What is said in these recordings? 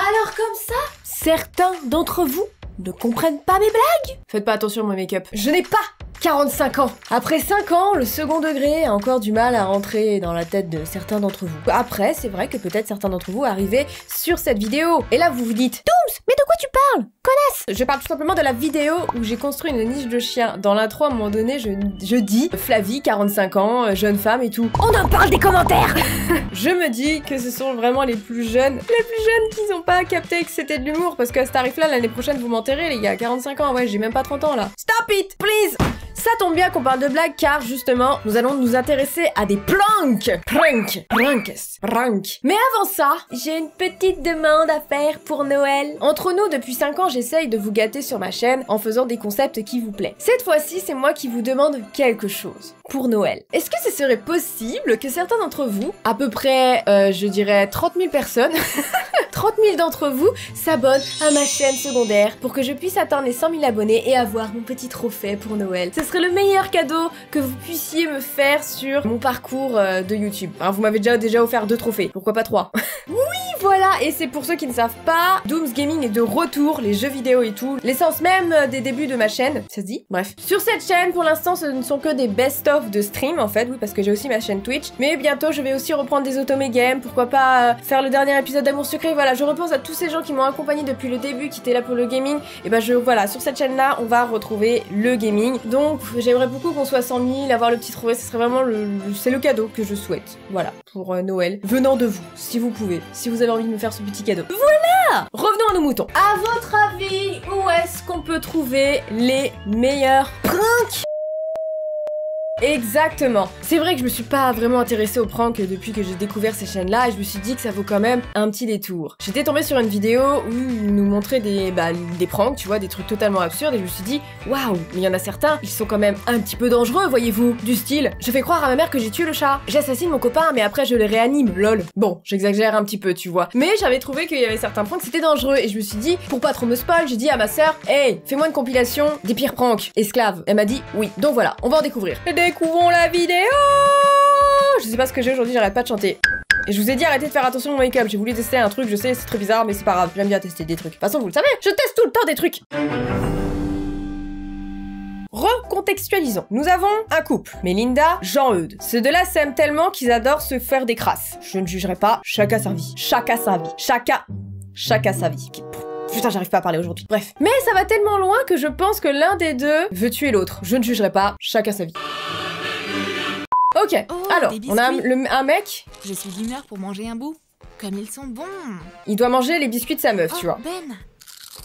Alors comme ça, certains d'entre vous ne comprennent pas mes blagues? Faites pas attention à mon make-up. Je n'ai pas 45 ans. Après 5 ans, le second degré a encore du mal à rentrer dans la tête de certains d'entre vous. Après, c'est vrai que peut-être certains d'entre vous arrivaient sur cette vidéo. Et là, vous vous dites, Dooms, mais de quoi tu parles? Connasse! Je parle tout simplement de la vidéo où j'ai construit une niche de chien. Dans l'intro, à un moment donné, je dis Flavie, 45 ans, jeune femme et tout. On en parle des commentaires! Je me dis que ce sont vraiment les plus jeunes qui n'ont pas capté que c'était de l'humour. Parce qu'à ce tarif-là, l'année prochaine, vous m'enterrez, les gars. 45 ans, ouais, j'ai même pas 30 ans, là. Stop it, please! Ça tombe bien qu'on parle de blagues car justement, nous allons nous intéresser à des pranks. Pranks. Mais avant ça, j'ai une petite demande à faire pour Noël. Entre nous, depuis 5 ans, j'essaye de vous gâter sur ma chaîne en faisant des concepts qui vous plaisent. Cette fois-ci, c'est moi qui vous demande quelque chose pour Noël. Est-ce que ce serait possible que certains d'entre vous, à peu près, je dirais 30 000 personnes, 30 000 d'entre vous s'abonnent à ma chaîne secondaire pour que je puisse atteindre les 100 000 abonnés et avoir mon petit trophée pour Noël. Ce serait le meilleur cadeau que vous puissiez me faire sur mon parcours de YouTube. Enfin, vous m'avez déjà offert 2 trophées, pourquoi pas 3? Oui, voilà, et c'est pour ceux qui ne savent pas, Dooms Gaming est de retour, les jeux vidéo et tout, l'essence même des débuts de ma chaîne, ça se dit? Bref. Sur cette chaîne, pour l'instant, ce ne sont que des best-of de stream, en fait, oui, parce que j'ai aussi ma chaîne Twitch, mais bientôt, je vais aussi reprendre des automé-games, pourquoi pas faire le dernier épisode d'Amour Secret, voilà, je repense à tous ces gens qui m'ont accompagné depuis le début, qui étaient là pour le gaming, et ben voilà, sur cette chaîne-là, on va retrouver le gaming, donc j'aimerais beaucoup qu'on soit 100 000, avoir le petit trophée, ce serait vraiment c'est le cadeau que je souhaite, voilà, pour Noël, venant de vous, si vous pouvez, si vous avez envie de me faire ce petit cadeau. Voilà! Revenons à nos moutons. À votre avis, où est-ce qu'on peut trouver les meilleurs pranks? Exactement. C'est vrai que je me suis pas vraiment intéressée aux pranks depuis que j'ai découvert ces chaînes-là et je me suis dit que ça vaut quand même un petit détour. J'étais tombée sur une vidéo où ils nous montraient des pranks, tu vois, des trucs totalement absurdes et je me suis dit waouh, mais il y en a certains, ils sont quand même un petit peu dangereux, voyez-vous. Du style, je fais croire à ma mère que j'ai tué le chat, j'assassine mon copain mais après je le réanime, lol. Bon, j'exagère un petit peu, tu vois. Mais j'avais trouvé qu'il y avait certains pranks, c'était dangereux et je me suis dit, pour pas trop me spoil, j'ai dit à ma sœur, hey, fais-moi une compilation des pires pranks. Esclave. Elle m'a dit oui. Donc voilà, on va en découvrir. Découvrons la vidéo. Je sais pas ce que j'ai aujourd'hui, j'arrête pas de chanter. Et je vous ai dit arrêtez de faire attention au make-up, j'ai voulu tester un truc, je sais c'est très bizarre mais c'est pas grave, j'aime bien tester des trucs. De toute façon vous le savez, je teste tout le temps des trucs. Recontextualisons. Nous avons un couple, Mélinda, Jean-Eudes. Ces deux-là s'aiment tellement qu'ils adorent se faire des crasses. Je ne jugerai pas, chacun sa vie. Chacun sa vie. Putain, j'arrive pas à parler aujourd'hui. Bref. Mais ça va tellement loin que je pense que l'un des deux veut tuer l'autre. Je ne jugerai pas, chacun sa vie. Ok, alors, on a un mec. Je suis d'humeur pour manger un bout. Comme ils sont bons. Il doit manger les biscuits de sa meuf, tu vois. Ben,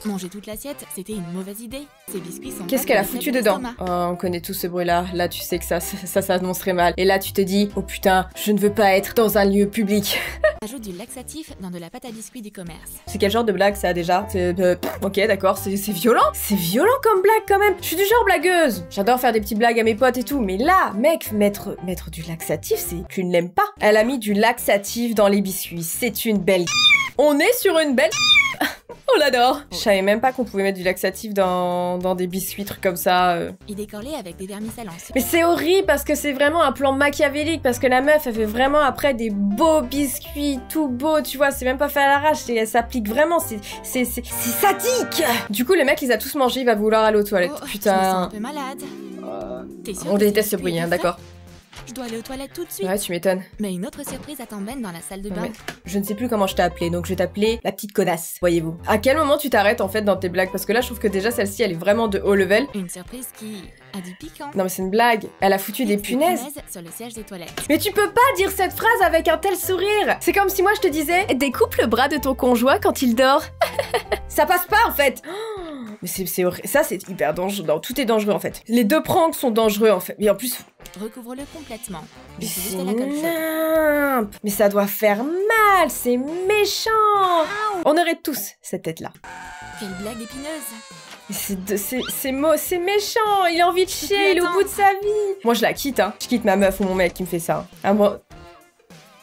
manger toute l'assiette, c'était une mauvaise idée. Ces biscuits sont... Qu'est-ce qu'elle a foutu dedans? Oh, on connaît tous ce bruit-là. Là, tu sais que ça s'annoncerait mal. Et là, tu te dis, oh putain, je ne veux pas être dans un lieu public. Ajoute du laxatif dans de la pâte à biscuits du commerce. C'est quel genre de blague ça déjà? Ok, d'accord, c'est violent. C'est violent comme blague quand même. Je suis du genre blagueuse. J'adore faire des petites blagues à mes potes et tout. Mais là, mec, mettre du laxatif, c'est... Tu ne l'aimes pas. Elle a mis du laxatif dans les biscuits. C'est une belle... On est sur une belle... On l'adore. Je savais même pas qu'on pouvait mettre du laxatif dans des biscuits, trucs comme ça. Et décorer avec des vermicelles. Mais c'est horrible parce que c'est vraiment un plan machiavélique parce que la meuf, elle fait vraiment après des beaux biscuits, tout beaux, tu vois, c'est même pas fait à l'arrache, elle s'applique vraiment, c'est sadique. Du coup, les mecs, ils a tous mangé, il va vouloir aller aux toilettes. Oh, putain. Je me sens un peu malade. On déteste ce bruit, hein, d'accord. Je dois aller aux toilettes tout de suite. Ouais, tu m'étonnes. Mais une autre surprise attend Ben dans la salle de bain. Ouais. Je ne sais plus comment je t'ai appelée, donc je vais t'appeler la petite connasse, voyez-vous. À quel moment tu t'arrêtes en fait dans tes blagues? Parce que là, je trouve que déjà celle-ci, elle est vraiment de haut level. Une surprise qui a du piquant. Non mais c'est une blague. Elle a foutu des punaises. Sur le siège des toilettes. Mais tu peux pas dire cette phrase avec un tel sourire. C'est comme si moi je te disais, découpe le bras de ton conjoint quand il dort. Ça passe pas en fait. Mais c'est horrible. Ça c'est hyper dangereux. Non, tout est dangereux en fait. Les deux pranks sont dangereux en fait. Mais en plus... Recouvre-le complètement. Mais c'est nimp. Mais ça doit faire mal, c'est méchant. On aurait tous cette tête-là. Quelle blague épineuse. C'est méchant, il a envie de chier, il est au bout de sa vie. Moi je la quitte, hein. Je quitte ma meuf ou mon mec qui me fait ça. Ah, moi...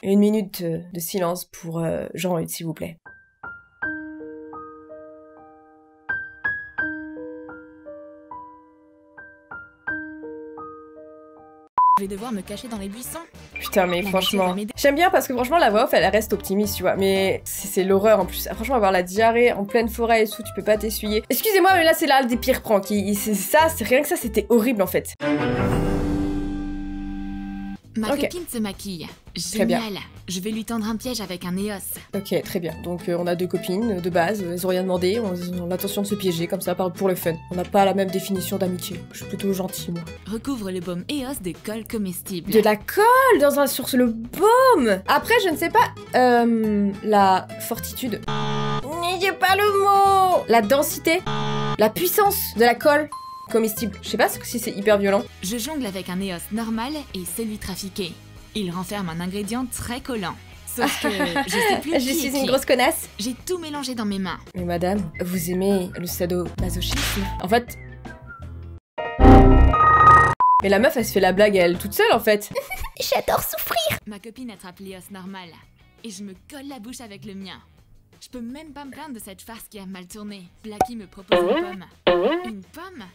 Une minute de silence pour Jean-Eudes, s'il vous plaît. Je vais devoir me cacher dans les buissons. Putain, mais La franchement... moitié va m'aider. J'aime bien parce que franchement, la voix off, elle reste optimiste, tu vois. Mais c'est l'horreur en plus. Franchement, avoir la diarrhée en pleine forêt et tout, tu peux pas t'essuyer. Excusez-moi, mais là, c'est l'un des pires pranks. C'est ça, c'est rien que ça, c'était horrible en fait. Ma Ok. copine se maquille. Très bien. Génial. Je vais lui tendre un piège avec un Eos. Ok, très bien. Donc on a deux copines de base, elles ont rien demandé, on a l'intention de se piéger comme ça pour le fun. On n'a pas la même définition d'amitié. Je suis plutôt gentille, moi. Recouvre le baume Eos de colle comestible. De la colle sur le baume. Après, je ne sais pas, la fortitude. J'ai pas le mot. La densité, la puissance de la colle comestible. Je sais pas si c'est hyper violent. Je jongle avec un Eos normal et celui trafiqué. Il renferme un ingrédient très collant. Sauf que je sais plus Je qui suis est une qui. grosse connasse. J'ai tout mélangé dans mes mains. Mais madame, vous aimez le sadomasochisme? En fait... Mais la meuf, elle se fait la blague à elle toute seule, en fait. J'adore souffrir. Ma copine attrape l'Eos normal. Et je me colle la bouche avec le mien. Je peux même pas me plaindre de cette farce qui a mal tourné. Blacky me propose une pomme. Une pomme?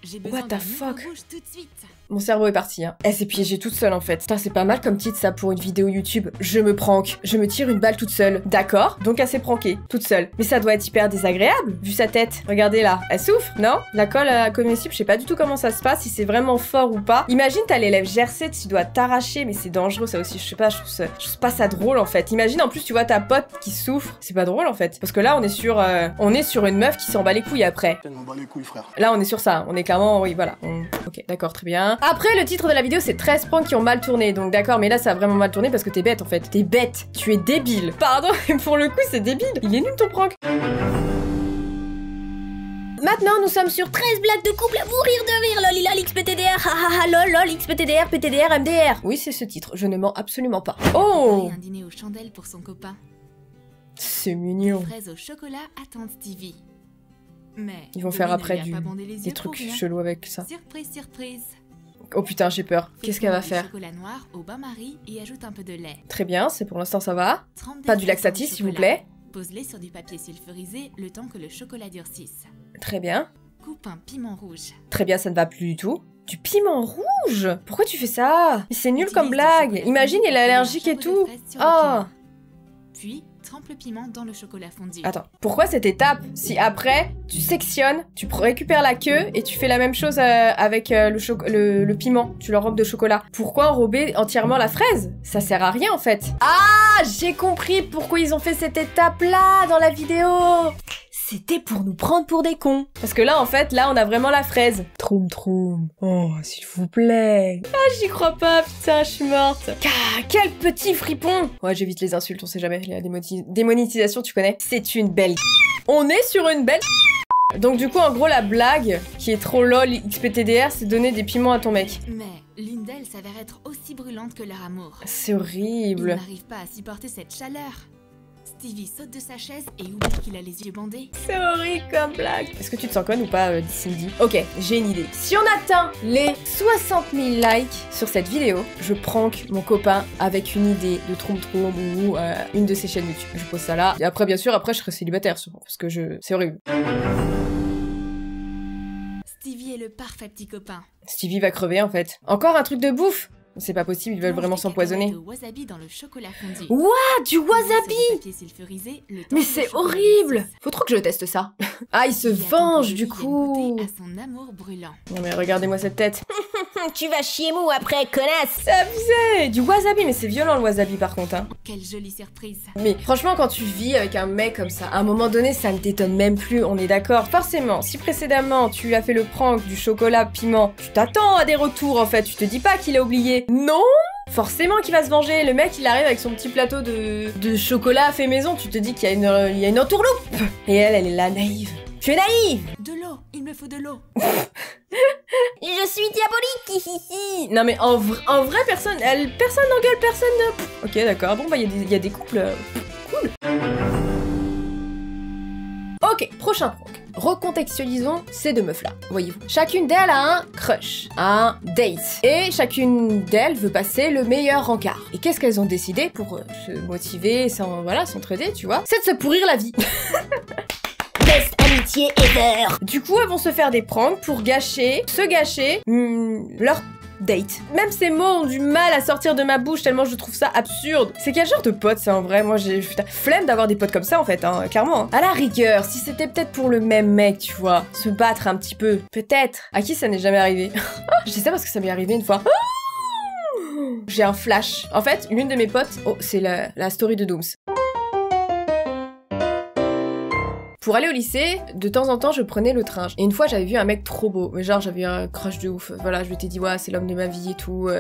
J'ai besoin What d'un the nouveau fuck? rouge tout de suite. Mon cerveau est parti, hein. Elle s'est piégée toute seule, en fait. Putain, c'est pas mal comme titre, ça, pour une vidéo YouTube. Je me prank. Je me tire une balle toute seule. D'accord, donc elle s'est prankée, toute seule. Mais ça doit être hyper désagréable, vu sa tête. Regardez là, elle souffre, non? La colle comestible, je sais pas du tout comment ça se passe, si c'est vraiment fort ou pas. Imagine, t'as les lèvres gercées, tu dois t'arracher, mais c'est dangereux, ça aussi. Je sais pas, je trouve pas ça drôle, en fait. Imagine, en plus, tu vois ta pote qui souffre. C'est pas drôle, en fait. Parce que là, on est sur une meuf qui s'en bat les couilles après. On bat les couilles, frère. Là, on est sur ça. On est clairement, oui, voilà. Ok, d'accord, très bien. Après, le titre de la vidéo, c'est 13 pranks qui ont mal tourné. Donc, d'accord, mais là, ça a vraiment mal tourné parce que t'es bête, en fait. T'es bête. Tu es débile. Pardon, mais pour le coup, c'est débile. Il est nul, ton prank. Maintenant, nous sommes sur 13 blagues de couple à mourir de rire. Lol, XPTDR, hahaha, lol, XPTDR, PTDR, MDR. Oui, c'est ce titre. Je ne mens absolument pas. Oh, Et un dîner aux chandelles pour son copain. c'est mignon. Fraise au chocolat attendent Stevie. Mais Ils vont faire Bobby ne après lui a pas bandé les des yeux trucs pour rien. chelous avec ça. Surprise, surprise. Oh putain, j'ai peur. Qu'est-ce qu'elle va Fais fondre faire? du chocolat noir au bain-marie et ajoute un peu de lait. Très bien, c'est pour l'instant, ça va. Trempe des Pas du fraises dans laxatif, le s'il vous chocolat. plaît. Pose-les sur du papier sulfurisé le temps que le chocolat durcisse. Très bien. Coupe un piment rouge. Très bien, ça ne va plus du tout. Du piment rouge? Pourquoi tu fais ça? Mais c'est nul Utilise comme du blague. chocolat Imagine, fondu il est pour allergique coller et un tout. chapeau de fraise sur le Ah. piment. Puis, trempe le piment dans le chocolat fondu. Attends, pourquoi cette étape? Si après, tu sectionnes, tu récupères la queue et tu fais la même chose avec le piment, tu l'enrobes de chocolat. Pourquoi enrober entièrement la fraise? Ça sert à rien en fait. Ah, j'ai compris pourquoi ils ont fait cette étape-là dans la vidéo. C'était pour nous prendre pour des cons. Parce que là, en fait, là, on a vraiment la fraise. Troum troum. Oh, s'il vous plaît. Ah, j'y crois pas, putain, je suis morte. Quel petit fripon. Ouais, j'évite les insultes, on sait jamais. La démonétisation, tu connais. C'est une belle... On est sur une belle... Donc du coup, en gros, la blague, qui est trop lol XPTDR, c'est donner des piments à ton mec. Mais l'une d'elles s'avère être aussi brûlante que leur amour. C'est Il horrible. n'arrive pas à supporter cette chaleur. Stevie saute de sa chaise et oublie qu'il a les yeux bandés. C'est horrible comme blague. Est-ce que tu te sens conne ou pas, Cindy? Ok, j'ai une idée. Si on atteint les 60 000 likes sur cette vidéo, je prank mon copain avec une idée de Troum Troum ou une de ses chaînes YouTube. Je pose ça là. Et après, bien sûr, après, je serai célibataire, sûrement, parce que c'est horrible. Stevie est le parfait petit copain. Stevie va crever, en fait. Encore un truc de bouffe? C'est pas possible, ils veulent vraiment s'empoisonner. De wasabi dans le chocolat fondu. Ouah, du wasabi! Sur du papier sulfurisé, le temps Mais que le c'est chocolat horrible! durcisse. Faut trop que je teste ça. Ah, il se Stevie attend venge que du Bobby vienne coup. goûter à son amour brûlant. Non mais regardez-moi cette tête. Tu vas chier mou après, connasse! C'est abusé! Du wasabi, mais c'est violent le wasabi par contre. Hein. Quelle jolie surprise. Mais franchement, quand tu vis avec un mec comme ça, à un moment donné, ça ne t'étonne même plus, on est d'accord. Forcément, si précédemment tu as fait le prank du chocolat piment, tu t'attends à des retours en fait, tu te dis pas qu'il a oublié. Non! Forcément qu'il va se venger. Le mec, il arrive avec son petit plateau de chocolat fait maison, tu te dis qu'il y a une entourloupe. Et elle est là naïve. Tu es naïve! De l'eau, il me faut de l'eau. Je suis diabolique! Hihihi. Non mais en vrai, personne n'engueule personne. Ok, d'accord. Bon bah il y a des couples cool. Ok, prochain prank. Recontextualisons ces deux meufs là, voyez-vous. Chacune d'elles a un crush, un date. Et chacune d'elles veut passer le meilleur rencard. Et qu'est-ce qu'elles ont décidé pour se motiver, s'entraider, tu vois? C'est de se pourrir la vie. Best amitié ever! Du coup, elles vont se faire des pranks pour se gâcher leur date. Même ces mots ont du mal à sortir de ma bouche tellement je trouve ça absurde. C'est quel genre de pote ça en vrai? Moi j'ai flemme d'avoir des potes comme ça en fait, hein, clairement. À la rigueur, si c'était peut-être pour le même mec, tu vois, se battre un petit peu, peut-être. À qui ça n'est jamais arrivé? Je dis ça parce que ça m'est arrivé une fois. J'ai un flash. En fait, l'une de mes potes... Oh, c'est la story de Dooms. Pour aller au lycée, de temps en temps, je prenais le train. Et une fois, j'avais vu un mec trop beau. Mais genre, j'avais un crush de ouf. Voilà, je m'étais dit, ouais, c'est l'homme de ma vie et tout.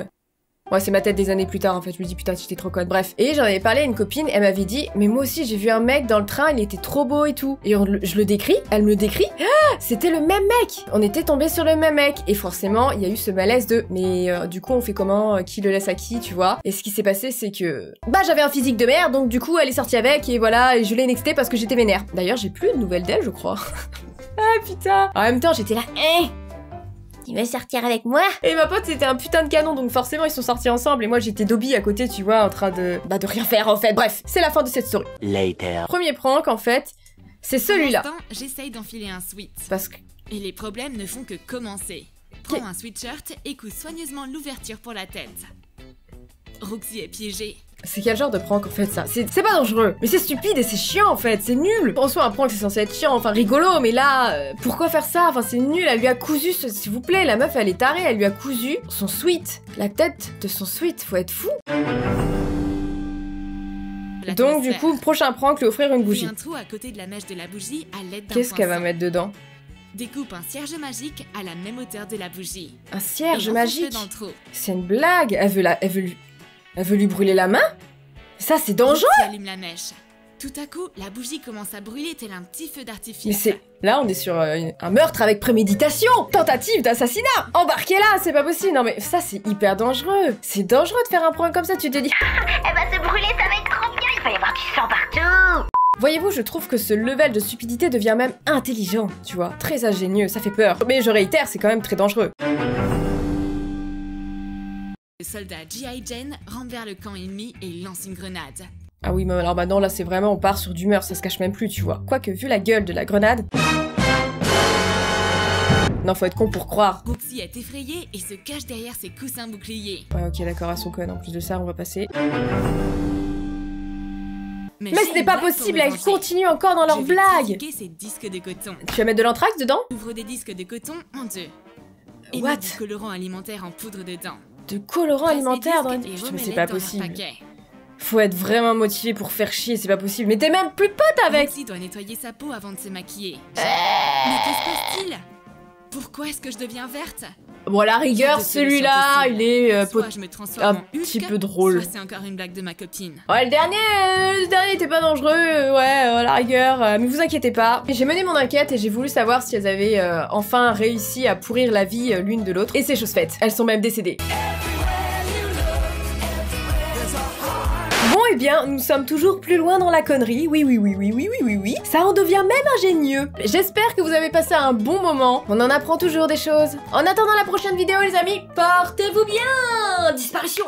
Ouais, c'est ma tête des années plus tard, en fait. Je me dis, putain, j'étais trop conne. Bref. Et j'en avais parlé à une copine, elle m'avait dit, mais moi aussi, j'ai vu un mec dans le train, il était trop beau et tout. Et je le décris, elle me le décrit. Ah, c'était le même mec. On était tombés sur le même mec. Et forcément, il y a eu ce malaise de, mais du coup, on fait comment? Qui le laisse à qui, tu vois? Et ce qui s'est passé, c'est que, bah, j'avais un physique de merde, donc du coup, elle est sortie avec, et voilà, et je l'ai nexté parce que j'étais vénère. D'ailleurs, j'ai plus de nouvelles d'elle, je crois. Ah, putain. En même temps, j'étais là, Tu veux sortir avec moi? et ma pote c'était un putain de canon, donc forcément ils sont sortis ensemble et moi j'étais Dobby à côté, tu vois, en train de rien faire en fait. Bref, c'est la fin de cette story. Later. Premier prank en fait, c'est celui-là. Pour l'instant, j'essaye d'enfiler un sweat. Parce que Et les problèmes ne font que commencer. Prends un sweatshirt et couds soigneusement l'ouverture pour la tête. Roxy est piégée. c'est quel genre de prank en fait ça? C'est pas dangereux, mais c'est stupide et c'est chiant en fait, c'est nul. En soi un prank c'est censé être chiant, enfin rigolo, mais là, pourquoi faire ça? Enfin c'est nul, elle lui a cousu, s'il vous plaît, la meuf elle est tarée, elle lui a cousu son sweat, la tête de son sweat, faut être fou. Donc du coup, prochain prank, lui offrir une Fais bougie. un trou à côté de la mèche de la bougie à l'aide d'un Qu'est-ce qu'elle va pinceau. mettre dedans? Découpe un cierge magique à la même hauteur de la bougie. Un cierge Et enfonce-le magique? dans le trou. C'est une blague, elle veut lui brûler la main? Ça c'est dangereux. Roxy allume la mèche. Tout à coup, la bougie commence à brûler tel un petit feu d'artifice. Mais c'est... Là, on est sur un meurtre avec préméditation! Tentative d'assassinat! Embarqué là, c'est pas possible! Non mais ça, c'est hyper dangereux! C'est dangereux de faire un prank comme ça, tu te dis... Elle va se brûler, ça va être trop bien. Il va y avoir du sang partout. Voyez-vous, je trouve que ce level de stupidité devient même intelligent, tu vois, très ingénieux, ça fait peur. Mais je réitère, c'est quand même très dangereux. Le soldat G.I. Jane rampe vers le camp ennemi et lance une grenade. Ah oui, mais alors maintenant, là, c'est vraiment, on part sur du meurtre, ça se cache même plus, tu vois. Quoique, vu la gueule de la grenade... Non, faut être con pour croire. Roxy est effrayée et se cache derrière ses coussins boucliers. Ouais, ok, d'accord, elles sont connes. En plus de ça, on va passer... Mais Mais j'ai ce n'est une pas blague pour possible, me elles venger. continuent encore dans leur Je vais blague! trafiquer ces disques de coton. Tu vas mettre de l'anthrax dedans? Ouvre des disques de coton en deux. Et What? mets du colorant alimentaire en poudre dedans. De colorant Passe les alimentaire dans disques une... et Putain, mais remets-les c'est pas dans leur possible. paquet. Faut être vraiment motivé pour faire chier, c'est pas possible. Mais t'es même plus pote avec! Roxy doit nettoyer sa peau avant de se maquiller. Mais que se passe-t-il? Pourquoi est-ce que je deviens verte? Bon, à la rigueur, Deux solutions celui-là, possibles. il est Soit je me transforme un en Hulk, petit peu drôle. soit c'est encore une blague de ma copine. Ouais, le dernier était pas dangereux, ouais, à la rigueur, mais vous inquiétez pas. J'ai mené mon enquête et j'ai voulu savoir si elles avaient enfin réussi à pourrir la vie l'une de l'autre. Et c'est chose faite, elles sont même décédées. Bon, eh bien, nous sommes toujours plus loin dans la connerie. Oui. Ça en devient même ingénieux. J'espère que vous avez passé un bon moment. On en apprend toujours des choses. En attendant la prochaine vidéo, les amis, portez-vous bien! Disparition!